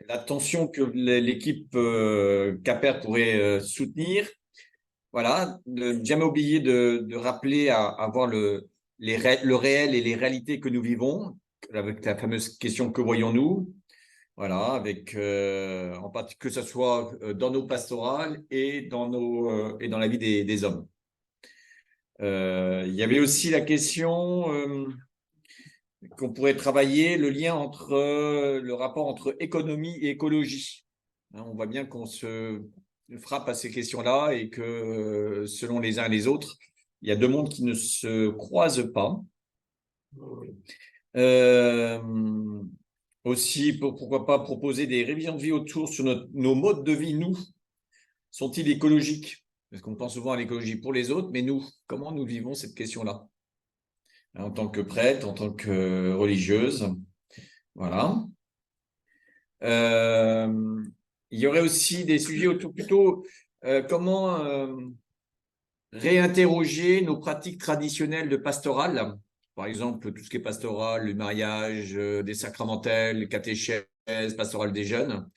l'attention que l'équipe Quimper pourrait soutenir. Voilà, ne jamais oublier de rappeler à voir le réel et les réalités que nous vivons, avec la fameuse question que voyons-nous? Voilà, avec en partie que ce soit dans nos pastorales et et dans la vie des hommes. Il y avait aussi la question qu'on pourrait travailler le lien entre le rapport entre économie et écologie. Hein, on voit bien qu'on se frappe à ces questions-là et que selon les uns et les autres, il y a deux mondes qui ne se croisent pas. Euh, Aussi, pourquoi pas proposer des révisions de vie autour sur nos modes de vie, nous, sont-ils écologiques? Parce qu'on pense souvent à l'écologie pour les autres, mais nous, comment nous vivons cette question-là? En tant que prêtre, en tant que religieuse, voilà. Euh, il y aurait aussi des sujets autour plutôt comment réinterroger nos pratiques traditionnelles de pastorale. Par exemple, tout ce qui est pastoral, le mariage, des sacramentels, les catéchèses, pastorale des jeunes.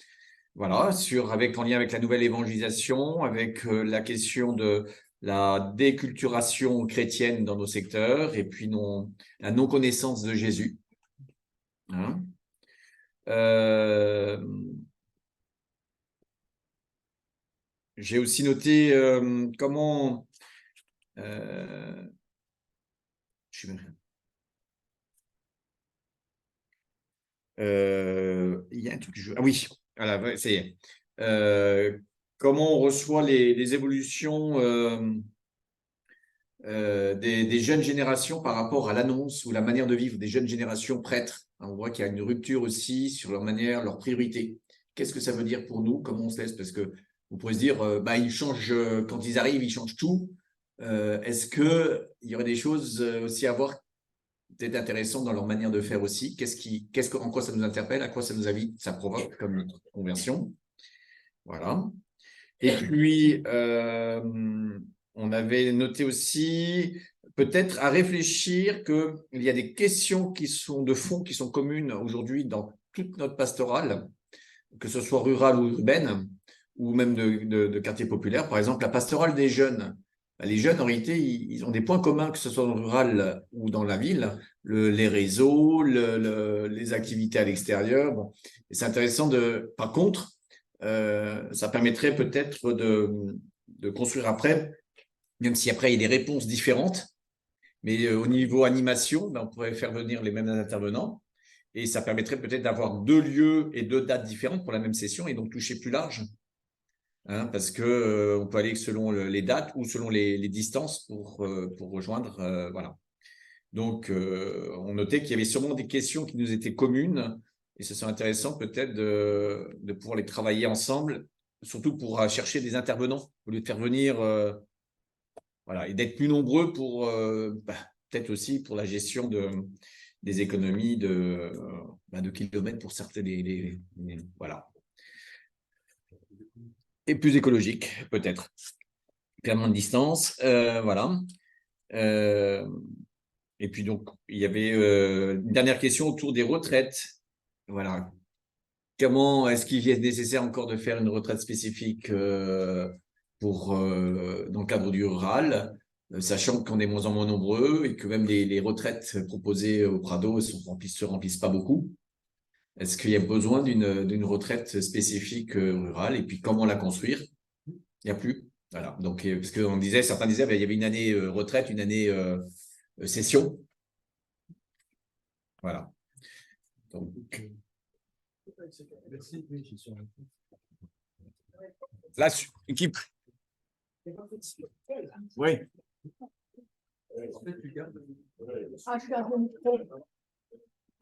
Voilà, en lien avec la nouvelle évangélisation, avec la question de la déculturation chrétienne dans nos secteurs et puis la non-connaissance de Jésus. Hein. Euh, J'ai aussi noté comment je suis il y a un truc que ah oui, voilà, c'est comment on reçoit les évolutions des jeunes générations par rapport à l'annonce ou la manière de vivre des jeunes générations prêtres. On voit qu'il y a une rupture aussi sur leur manière, leurs priorités. Qu'est-ce que ça veut dire pour nous? Comment on se laisse? Parce que vous pourrez se dire, bah, ils changent, quand ils arrivent, ils changent tout. Est-ce qu'il y aurait des choses aussi à voir peut-être intéressantes dans leur manière de faire aussi? En quoi ça nous interpelle? À quoi ça nous invite? Ça provoque comme notre conversion? Voilà. Et puis, on avait noté aussi peut-être à réfléchir qu'il y a des questions qui sont de fond, qui sont communes aujourd'hui dans toute notre pastorale, que ce soit rurale ou urbaine, ou même de quartier populaire. Par exemple, la pastorale des jeunes. Les jeunes, en réalité, ils ont des points communs, que ce soit dans le rural ou dans la ville, les réseaux, les activités à l'extérieur. Bon. Et c'est intéressant par contre, ça permettrait peut-être de construire après, même si après il y a des réponses différentes, mais au niveau animation, ben, on pourrait faire venir les mêmes intervenants et ça permettrait peut-être d'avoir deux lieux et deux dates différentes pour la même session et donc toucher plus large. Hein, parce que on peut aller selon les dates ou selon les distances pour rejoindre. Voilà. Donc, on notait qu'il y avait sûrement des questions qui nous étaient communes et ce serait intéressant peut-être de pouvoir les travailler ensemble, surtout pour chercher des intervenants au lieu de faire venir, voilà, et d'être plus nombreux pour peut-être aussi pour la gestion des économies de kilomètres pour certains, voilà, et plus écologique peut-être, clairement de distance, voilà. Euh, et puis donc, il y avait une dernière question autour des retraites. Voilà. Comment est-ce qu'il est nécessaire encore de faire une retraite spécifique dans le cadre du rural, sachant qu'on est moins en moins nombreux et que même les retraites proposées au Prado se remplissent pas beaucoup. Est-ce qu'il y a besoin d'une retraite spécifique rurale et puis comment la construire? Il n'y a plus. Voilà. Donc, parce que certains disaient, ben, il y avait une année retraite, une année session. Voilà. Donc, là, équipe. Oui.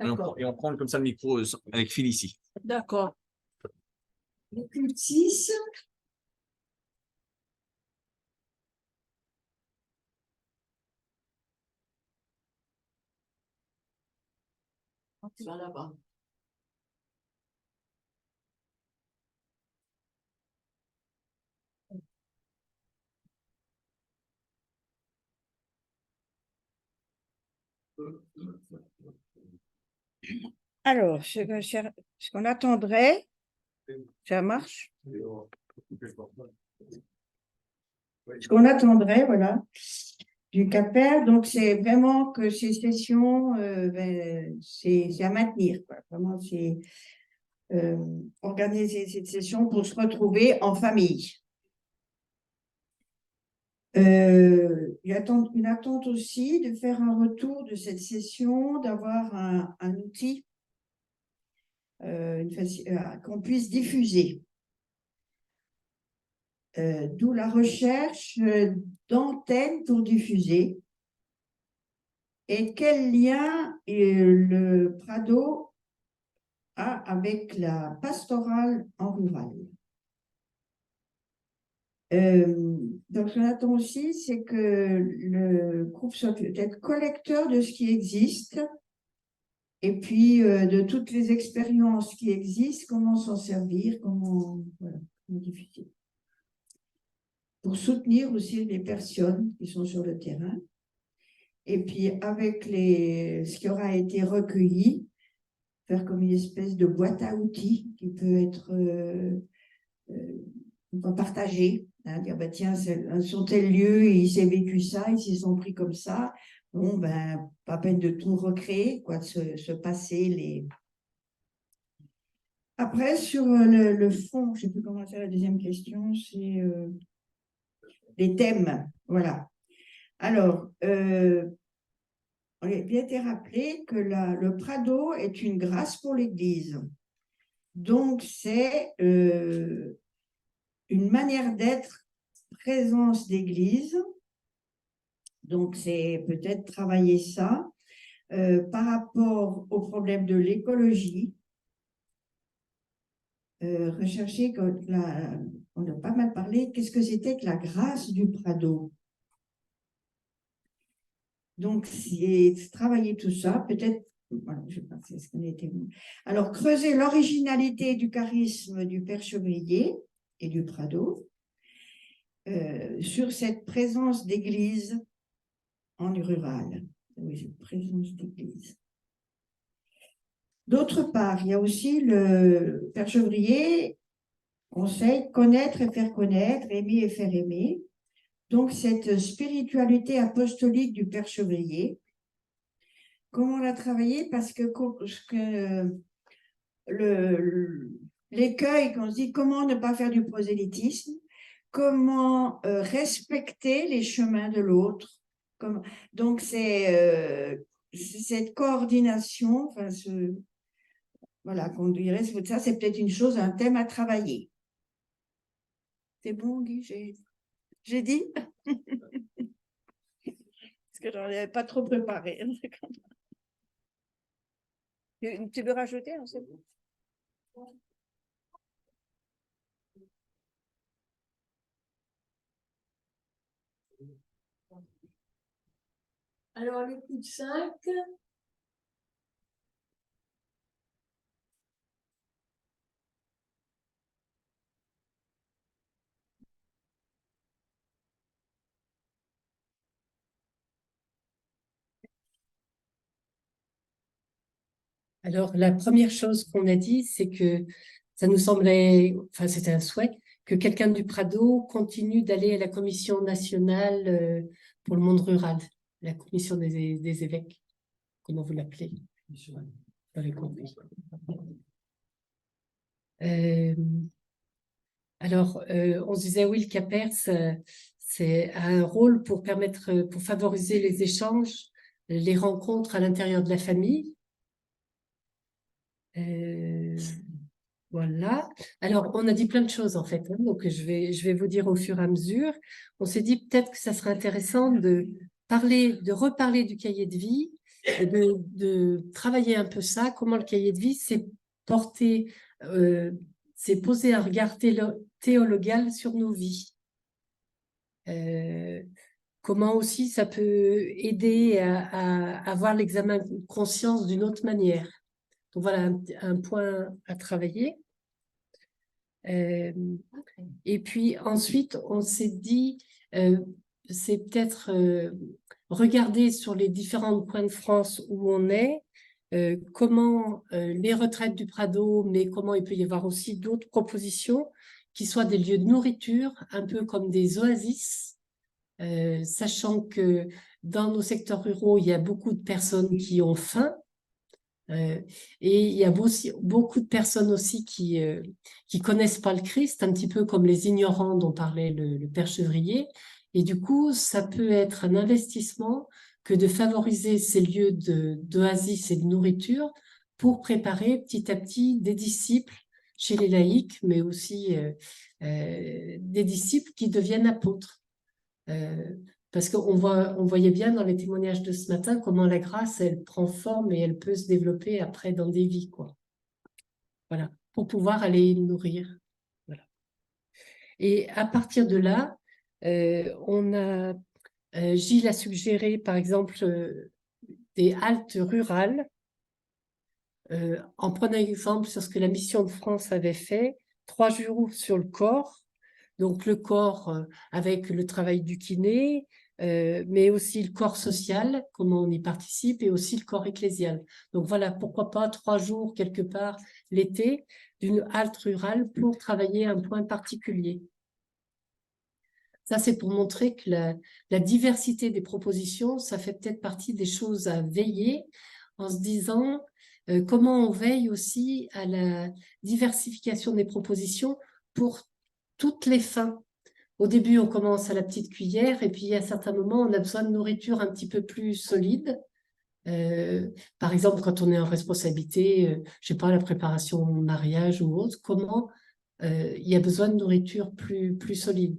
Et on prend comme ça le micro avec Phil ici. D'accord. Le cultis. Tu vas là-bas. Alors, ce qu'on attendrait, ça marche. Ce qu'on attendrait, voilà, du CAPER, donc c'est vraiment que ces sessions, c'est à maintenir, quoi. Vraiment, c'est organiser cette session pour se retrouver en famille. Il y a une attente aussi de faire un retour de cette session, d'avoir un outil qu'on puisse diffuser. D'où la recherche d'antennes pour diffuser. Et quel lien le Prado a avec la pastorale en rural. Donc, ce qu'on attend aussi, c'est que le groupe soit peut-être collecteur de ce qui existe et puis de toutes les expériences qui existent, comment s'en servir, comment diffuser. Pour soutenir aussi les personnes qui sont sur le terrain. Et puis, avec ce qui aura été recueilli, faire comme une espèce de boîte à outils qui peut être partagée. Hein, dire, bah, tiens, sur tel lieu, il s'est vécu ça, ils s'y sont pris comme ça. Bon, ben, pas peine de tout recréer, quoi, de se passer les... Après, sur le fond, je ne sais plus comment c'est la deuxième question, c'est les thèmes. Voilà. Alors, on a bien été rappelé que le Prado est une grâce pour l'Église. Donc, c'est une manière d'être présence d'Église. Donc, c'est peut-être travailler ça par rapport au problème de l'écologie. Rechercher, on a pas mal parlé, qu'est-ce que c'était que la grâce du Prado. Donc, c'est travailler tout ça, peut-être, voilà, je ne sais pas ce qu'on était. Alors, creuser l'originalité du charisme du Père Chevrier et du Prado sur cette présence d'église en rural. Oui, cette présence d'église. D'autre part, il y a aussi le Père Chevrier conseille connaître et faire connaître, aimer et faire aimer. Donc, cette spiritualité apostolique du Père Chevrier, comment la travailler? Parce que l'écueil qu'on se dit, comment ne pas faire du prosélytisme? Comment respecter les chemins de l'autre? Donc, c'est cette coordination, enfin, voilà, qu'on dirait, ça, c'est peut-être une chose, un thème à travailler. C'est bon, Guy, j'ai dit? Parce que je n'en avais pas trop préparé. Tu veux rajouter? C'est bon. Alors, l'écoute 5. Alors, la première chose qu'on a dit, c'est que ça nous semblait, enfin, c'était un souhait, que quelqu'un du Prado continue d'aller à la commission nationale pour le monde rural, la commission des évêques, comment vous l'appelez? Alors, on se disait, oui, le CAPER, c'est un rôle pour pour favoriser les échanges, les rencontres à l'intérieur de la famille. Voilà. Alors, on a dit plein de choses, en fait, hein, donc je vais vous dire au fur et à mesure. On s'est dit peut-être que ça serait intéressant de reparler du cahier de vie, et de travailler un peu ça, comment le cahier de vie s'est porté, s'est posé un regard théologal sur nos vies. Comment aussi ça peut aider à avoir l'examen de conscience d'une autre manière. Donc voilà un point à travailler. Et puis ensuite, on s'est dit, c'est peut-être regarder sur les différents coins de France où on est, comment les retraites du Prado, mais comment il peut y avoir aussi d'autres propositions qui soient des lieux de nourriture, un peu comme des oasis, sachant que dans nos secteurs ruraux, il y a beaucoup de personnes qui ont faim, et il y a beaucoup de personnes aussi qui connaissent pas le Christ, un petit peu comme les ignorants dont parlait le Père Chevrier. Et du coup, ça peut être un investissement que de favoriser ces lieux d'oasis et de nourriture pour préparer petit à petit des disciples chez les laïcs, mais aussi des disciples qui deviennent apôtres. Parce qu'on voyait bien dans les témoignages de ce matin comment la grâce, elle prend forme et elle peut se développer après dans des vies, quoi. Voilà, pour pouvoir aller nourrir. Voilà. Et à partir de là, Gilles a suggéré, par exemple, des haltes rurales, en prenant exemple sur ce que la Mission de France avait fait, 3 jours sur le corps. Donc le corps avec le travail du kiné, mais aussi le corps social, comment on y participe, et aussi le corps ecclésial. Donc voilà, pourquoi pas 3 jours quelque part l'été d'une halte rurale pour travailler un point particulier. Ça, c'est pour montrer que la diversité des propositions, ça fait peut-être partie des choses à veiller en se disant comment on veille aussi à la diversification des propositions pour toutes les fins. Au début, on commence à la petite cuillère et puis à certains moments, on a besoin de nourriture un petit peu plus solide. Par exemple, quand on est en responsabilité, je sais pas, la préparation au mariage ou autre, comment il y a besoin de nourriture plus solide.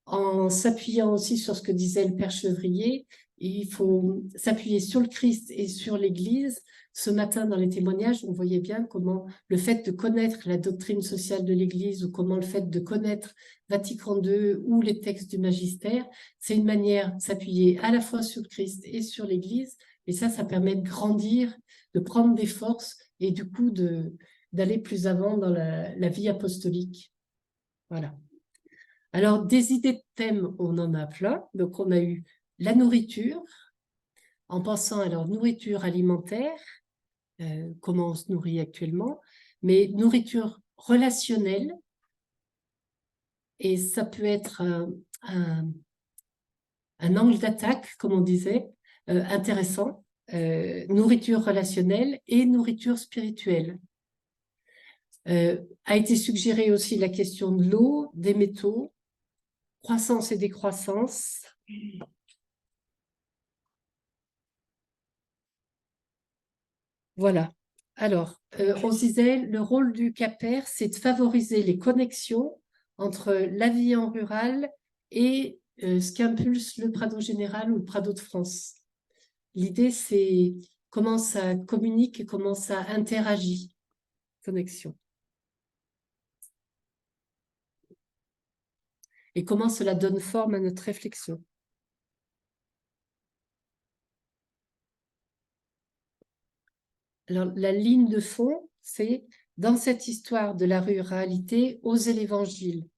En s'appuyant aussi sur ce que disait le Père Chevrier, il faut s'appuyer sur le Christ et sur l'Église. Ce matin, dans les témoignages, on voyait bien comment le fait de connaître la doctrine sociale de l'Église ou comment le fait de connaître Vatican II ou les textes du magistère, c'est une manière de s'appuyer à la fois sur le Christ et sur l'Église. Et ça permet de grandir, de prendre des forces et du coup d'aller plus avant dans la vie apostolique. Voilà. Alors, des idées de thèmes, on en a plein. Donc, on a eu la nourriture, en pensant à leur nourriture alimentaire, comment on se nourrit actuellement, mais nourriture relationnelle, et ça peut être un angle d'attaque, comme on disait, intéressant, nourriture relationnelle et nourriture spirituelle. A été suggérée aussi la question de l'eau, des métaux, croissance et décroissance. Voilà. Alors, on se disait, le rôle du CAPER, c'est de favoriser les connexions entre la vie en rural et ce qu'impulse le Prado général ou le Prado de France. L'idée, c'est comment ça communique et comment ça interagit. Connexion. Et comment cela donne forme à notre réflexion. Alors, la ligne de fond, c'est dans cette histoire de la ruralité, oser l'évangile.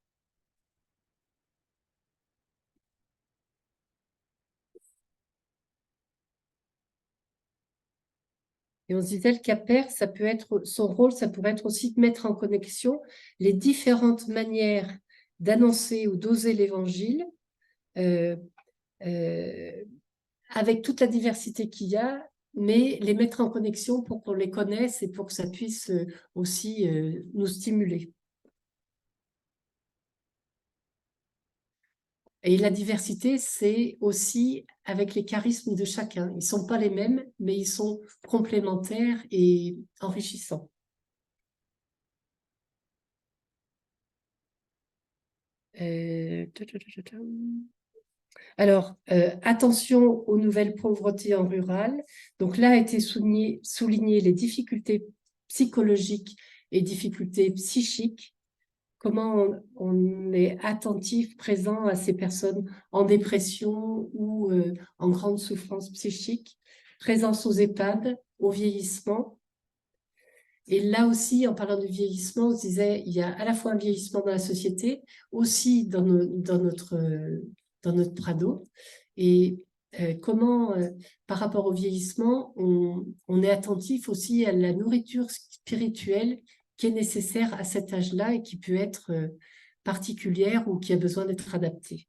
Et on se disait, le CAPER, ça peut être, son rôle, ça pourrait être aussi de mettre en connexion les différentes manières d'annoncer ou d'oser l'évangile, avec toute la diversité qu'il y a, mais les mettre en connexion pour qu'on les connaisse et pour que ça puisse aussi nous stimuler. Et la diversité, c'est aussi avec les charismes de chacun. Ils ne sont pas les mêmes, mais ils sont complémentaires et enrichissants. Alors, attention aux nouvelles pauvretés en rural. Donc là a été souligné les difficultés psychologiques et difficultés psychiques. Comment on est attentif, présent à ces personnes en dépression ou en grande souffrance psychique. Présence aux EHPAD, au vieillissement. Et là aussi, en parlant du vieillissement, on se disait, il y a à la fois un vieillissement dans la société, aussi dans notre Prado. Et comment, par rapport au vieillissement, on est attentif aussi à la nourriture spirituelle qui est nécessaire à cet âge-là et qui peut être particulière ou qui a besoin d'être adaptée.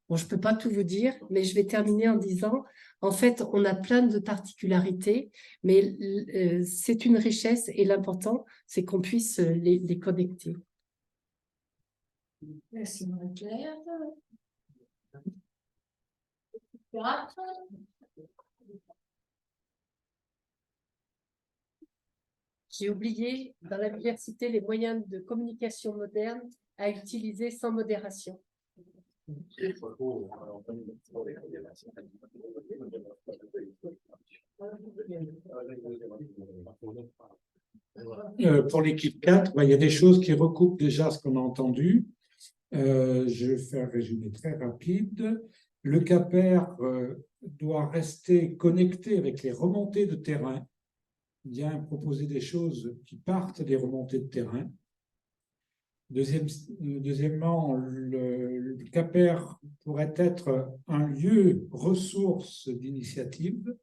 Bon, je ne peux pas tout vous dire, mais je vais terminer en disant, en fait, on a plein de particularités, mais c'est une richesse et l'important, c'est qu'on puisse les connecter. Merci Marie-Claire. J'ai oublié dans la diversité les moyens de communication modernes à utiliser sans modération. Pour l'équipe 4, il y a des choses qui recoupent déjà ce qu'on a entendu. Je vais faire un résumé très rapide. Le CAPER doit rester connecté avec les remontées de terrain, bien proposer des choses qui partent des remontées de terrain. Deuxièmement, le CAPER pourrait être un lieu ressource d'initiative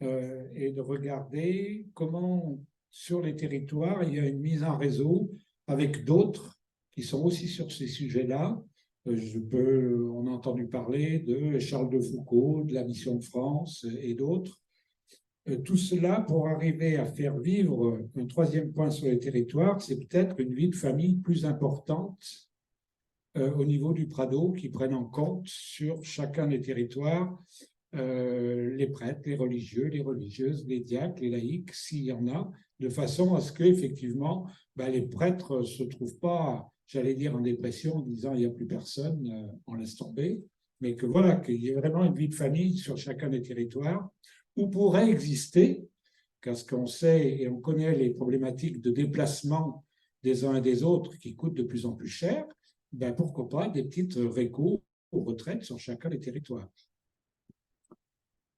et de regarder comment, sur les territoires, il y a une mise en réseau avec d'autres qui sont aussi sur ces sujets-là. On a entendu parler de Charles de Foucault, de la Mission de France et d'autres. Tout cela pour arriver à faire vivre un troisième point sur les territoires, c'est peut-être une vie de famille plus importante au niveau du Prado qui prenne en compte sur chacun des territoires les prêtres, les religieux, les religieuses, les diacres, les laïcs, s'il y en a, de façon à ce qu'effectivement, les prêtres ne se trouvent pas, j'allais dire, en dépression en disant il n'y a plus personne, on laisse tomber, mais que voilà, qu'il y ait vraiment une vie de famille sur chacun des territoires où pourrait exister, parce qu'on sait et on connaît les problématiques de déplacement des uns et des autres qui coûtent de plus en plus cher, pourquoi pas des petites récos ou retraites sur chacun des territoires.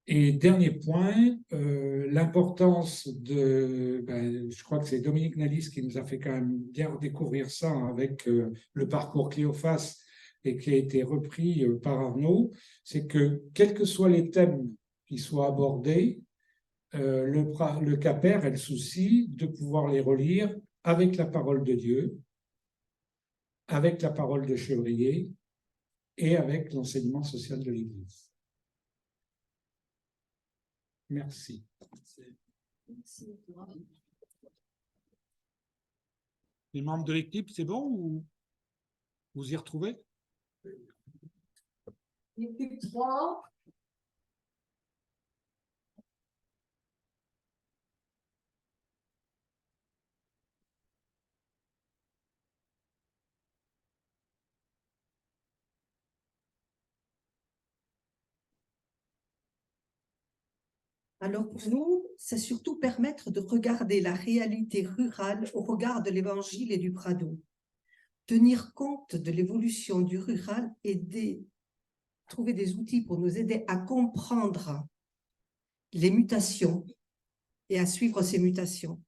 Et dernier point, l'importance de, je crois que c'est Dominique Nalis qui nous a fait quand même bien découvrir ça avec le parcours Cléophas et qui a été repris par Arnaud, c'est que quels que soient les thèmes qui soient abordés, le CAPER a le souci de pouvoir les relire avec la parole de Dieu, avec la parole de Chevrier et avec l'enseignement social de l'Église. Merci. Les membres de l'équipe, c'est bon ou vous y retrouvez? L'équipe 3. Alors pour nous, c'est surtout permettre de regarder la réalité rurale au regard de l'Évangile et du Prado. Tenir compte de l'évolution du rural et trouver des outils pour nous aider à comprendre les mutations et à suivre ces mutations.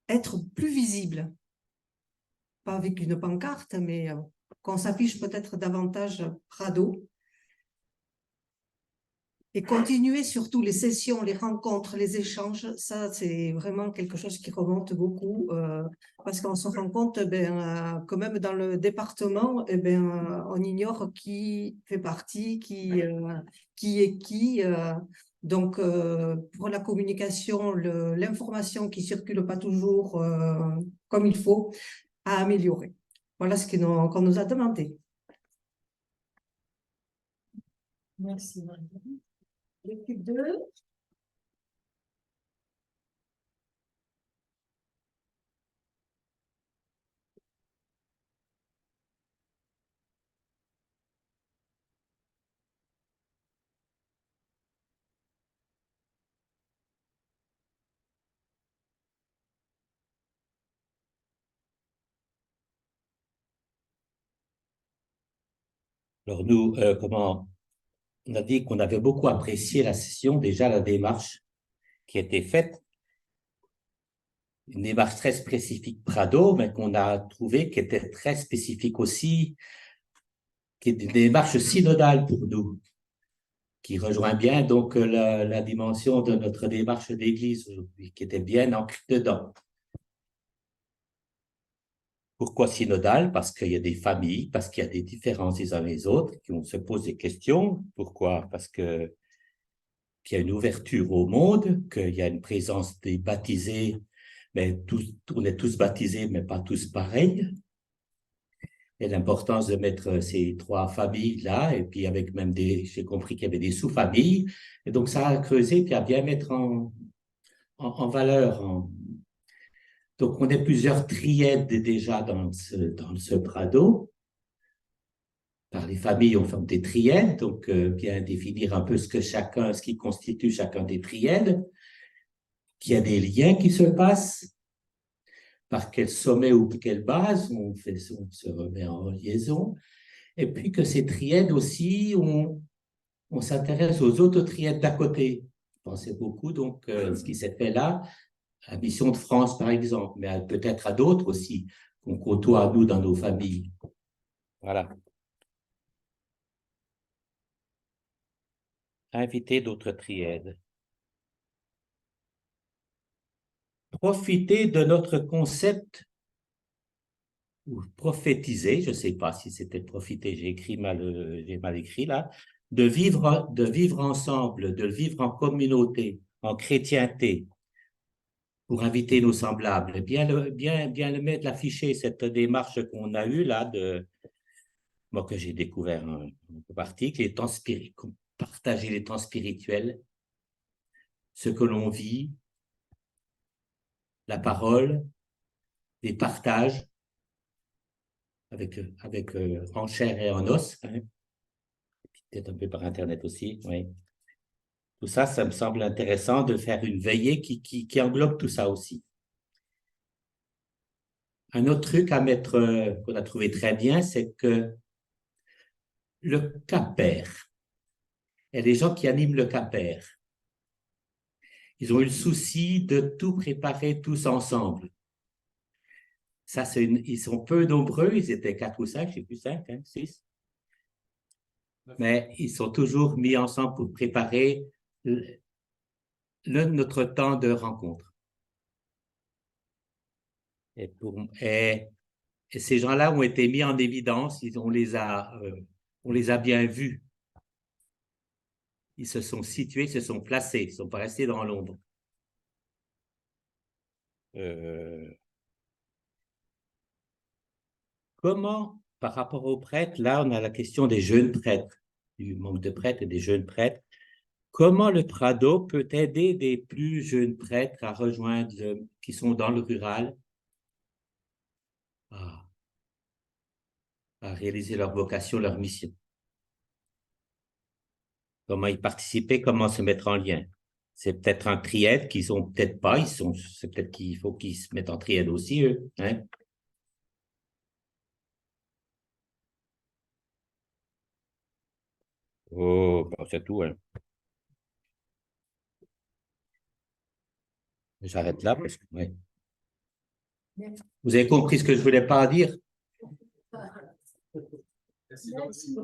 Être plus visible, pas avec une pancarte, mais qu'on s'affiche peut-être davantage Prado. Et continuer surtout les sessions, les rencontres, les échanges, ça c'est vraiment quelque chose qui remonte beaucoup parce qu'on se rend compte que même dans le département, on ignore qui fait partie, qui est qui. Donc pour la communication, l'information qui circule pas toujours comme il faut, à améliorer. Voilà ce qu'on nous a demandé. Merci Marie. L'équipe 2. Alors nous, on a dit qu'on avait beaucoup apprécié la session, déjà la démarche qui a été faite. une démarche très spécifique Prado, mais qu'on a trouvé qui était très spécifique aussi, qui est une démarche synodale pour nous, qui rejoint bien donc la dimension de notre démarche d'Église aujourd'hui, qui était bien ancrée dedans. Pourquoi synodale? Parce qu'il y a des familles, parce qu'il y a des différences les uns les autres, qu'on se pose des questions. Pourquoi? Parce qu'il y a une ouverture au monde, qu'il y a une présence des baptisés, mais on est tous baptisés, mais pas tous pareils. Et l'importance de mettre ces trois familles-là, et puis avec même j'ai compris qu'il y avait des sous-familles. Et donc, ça a creusé, puis à bien mettre en valeur. Donc, on est plusieurs trièdes déjà dans ce Prado. Par les familles, on forme des trièdes, donc bien définir un peu ce qui constitue chacun des trièdes, qu'il y a des liens qui se passent, par quel sommet ou quelle base on se remet en liaison, et puis que ces trièdes aussi, on s'intéresse aux autres trièdes d'à côté. Je pensais beaucoup, donc, ce qui s'est fait là, à Mission de France, par exemple, mais peut-être à d'autres aussi, qu'on côtoie, nous, dans nos familles. Voilà. Inviter d'autres trièdes. Profiter de notre concept, ou prophétiser, je ne sais pas si c'était profiter, j'ai mal écrit là, de vivre ensemble, de vivre en communauté, en chrétienté, pour inviter nos semblables. Bien le mettre, l'afficher, cette démarche qu'on a eue là, moi que j'ai découvert un article, les temps spirituels, partager les temps spirituels, ce que l'on vit, la parole, les partages, avec en chair et en os, hein. Peut-être un peu par Internet aussi, oui. Tout ça, ça me semble intéressant de faire une veillée qui englobe tout ça aussi. Un autre truc à mettre, qu'on a trouvé très bien, c'est que le CAPER, et les gens qui animent le CAPER, ils ont eu le souci de tout préparer tous ensemble. Ça, ils sont peu nombreux, ils étaient 4 ou 5, je ne sais plus, 5, hein, 6. Mais ils sont toujours mis ensemble pour préparer notre temps de rencontre. Et ces gens-là ont été mis en évidence, on les a bien vus. Ils se sont situés, se sont placés, ils ne sont pas restés dans l'ombre. Comment, par rapport aux prêtres, là, on a la question des jeunes prêtres, du manque de prêtres et des jeunes prêtres. Comment le Prado peut aider des plus jeunes prêtres à rejoindre, qui sont dans le rural, à réaliser leur vocation, leur mission? Comment y participer, comment se mettre en lien? C'est peut-être un triède qu'ils n'ont peut-être pas, c'est peut-être qu'il faut qu'ils se mettent en triède aussi, eux, hein? Oh, ben, c'est tout, hein. J'arrête là parce que, ouais. Vous avez compris ce que je voulais pas dire? Merci.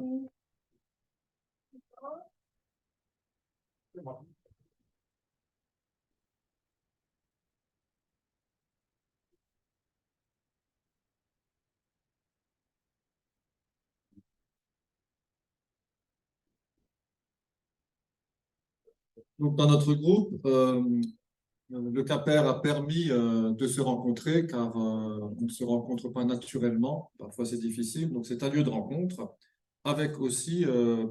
Donc, dans notre groupe, le CAPER a permis de se rencontrer car on ne se rencontre pas naturellement. Parfois, c'est difficile. Donc, c'est un lieu de rencontre avec aussi,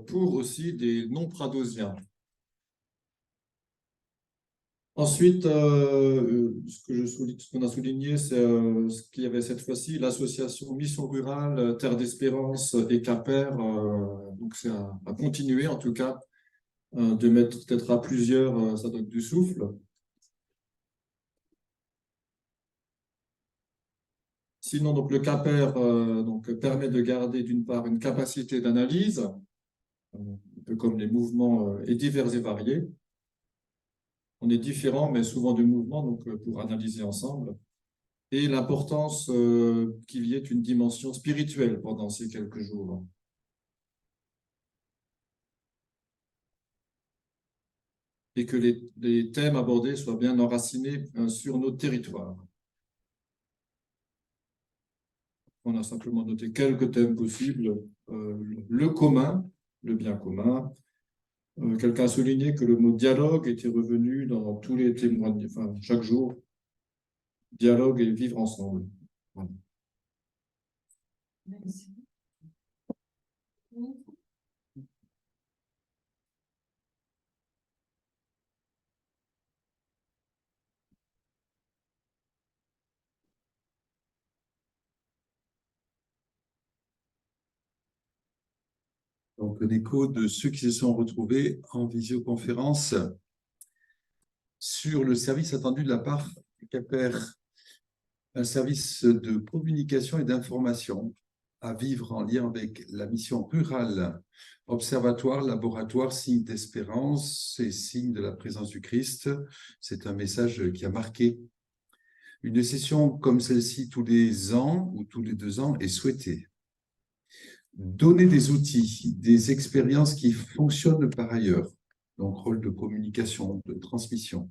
pour aussi des non-pradosiens. Ensuite, ce qu'on a souligné, c'est ce qu'il y avait cette fois-ci, l'association Mission Rurale, Terre d'Espérance et CAPER. Donc, c'est à continuer en tout cas, de mettre peut-être à plusieurs, ça donne du souffle. Sinon, donc, le CAPER donc, permet de garder d'une part une capacité d'analyse, un peu comme les mouvements et divers et variés. On est différents, mais souvent de mouvement, donc pour analyser ensemble. Et l'importance qu'il y ait une dimension spirituelle pendant ces quelques jours. Et que les thèmes abordés soient bien enracinés sur nos territoires. On a simplement noté quelques thèmes possibles. Le commun, le bien commun. Quelqu'un a souligné que le mot dialogue était revenu dans tous les témoignages, enfin, chaque jour. Dialogue et vivre ensemble. Voilà. Merci. Donc, un écho de ceux qui se sont retrouvés en visioconférence sur le service attendu de la part du CAPER, un service de communication et d'information à vivre en lien avec la mission rurale, observatoire, laboratoire, signe d'espérance et signe de la présence du Christ. C'est un message qui a marqué. Une session comme celle-ci tous les ans ou tous les 2 ans est souhaitée. Donner des outils, des expériences qui fonctionnent par ailleurs, donc rôle de communication, de transmission.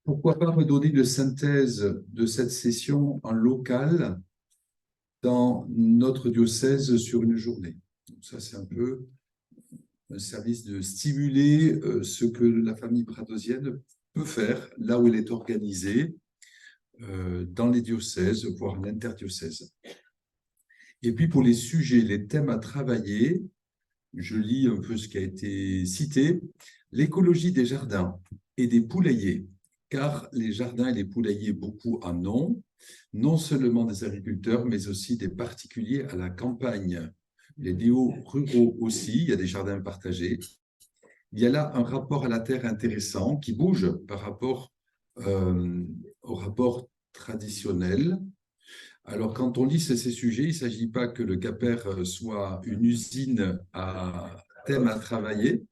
Pourquoi pas redonner une synthèse de cette session en local dans notre diocèse sur une journée. Donc ça, c'est un peu un service de stimuler ce que la famille pradosienne peut faire là où elle est organisée, dans les diocèses, voire l'interdiocèse. Et puis pour les sujets, les thèmes à travailler, je lis un peu ce qui a été cité, l'écologie des jardins et des poulaillers, car les jardins et les poulaillers, beaucoup en ont, non seulement des agriculteurs, mais aussi des particuliers à la campagne. Les néo-ruraux aussi, il y a des jardins partagés. Il y a là un rapport à la terre intéressant qui bouge par rapport au rapport traditionnel. Alors, quand on lit ces sujets, il ne s'agit pas que le CAPER soit une usine à thème à travailler,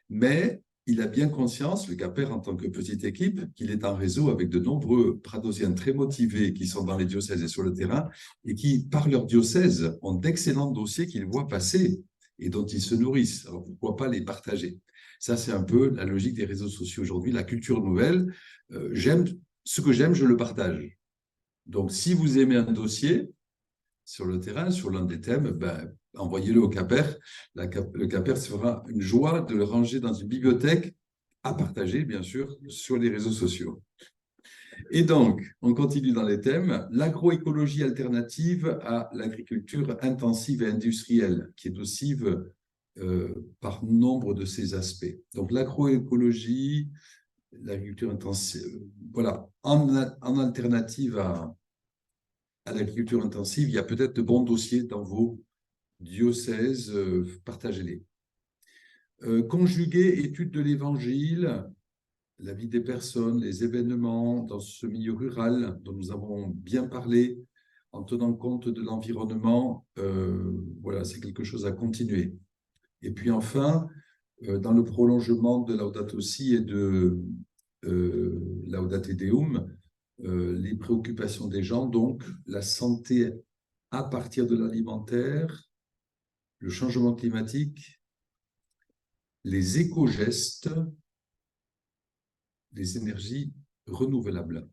mais il a bien conscience, le CAPER en tant que petite équipe, qu'il est en réseau avec de nombreux pradosiens très motivés qui sont dans les diocèses et sur le terrain et qui, par leur diocèse, ont d'excellents dossiers qu'ils voient passer et dont ils se nourrissent. Alors, pourquoi pas les partager? Ça, c'est un peu la logique des réseaux sociaux aujourd'hui, la culture nouvelle. Ce que j'aime, je le partage. Donc, si vous aimez un dossier sur le terrain, sur l'un des thèmes, ben, envoyez-le au CAPER. Le CAPER se fera une joie de le ranger dans une bibliothèque à partager, bien sûr, sur les réseaux sociaux. Et donc, on continue dans les thèmes. L'agroécologie alternative à l'agriculture intensive et industrielle, qui est nocive par nombre de ces aspects. Donc, l'agroécologie, l'agriculture intensive, voilà, en alternative à l'agriculture intensive, il y a peut-être de bons dossiers dans vos diocèses, partagez-les. Conjuguer étude de l'Évangile, la vie des personnes, les événements dans ce milieu rural dont nous avons bien parlé, en tenant compte de l'environnement, voilà, c'est quelque chose à continuer. Et puis enfin, dans le prolongement de Laudato Si et de Laudate Deum, les préoccupations des gens, donc la santé à partir de l'alimentaire, le changement climatique, les éco-gestes, les énergies renouvelables.